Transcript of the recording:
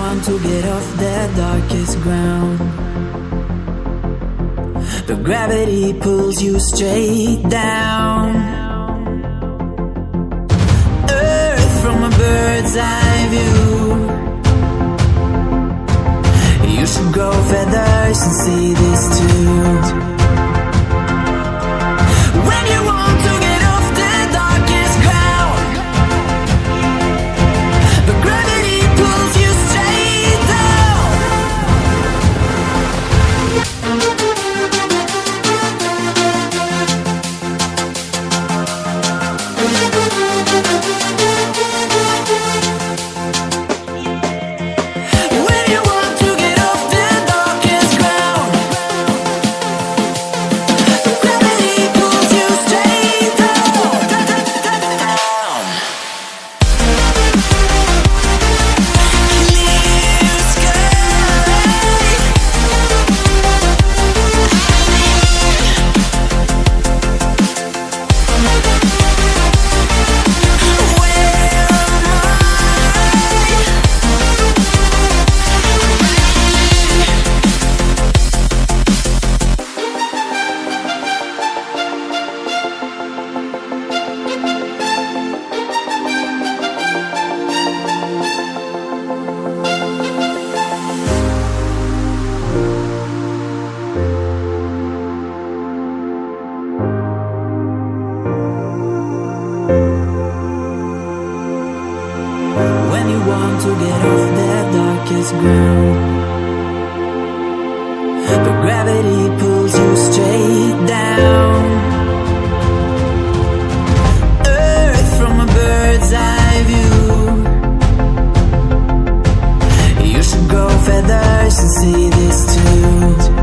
want to get off the darkest ground, but gravity pulls you straight down. Earth from a bird's eye view. You should grow feathers and see this too. When you want to get off the darkest ground, but gravity pulls you straight down. When you want to get off the darkest ground, but gravity pulls you straight down. Clear sky. When you want to get off the darkest ground, but gravity pulls you straight down. Earth from a bird's eye view. You should grow feathers and see this too.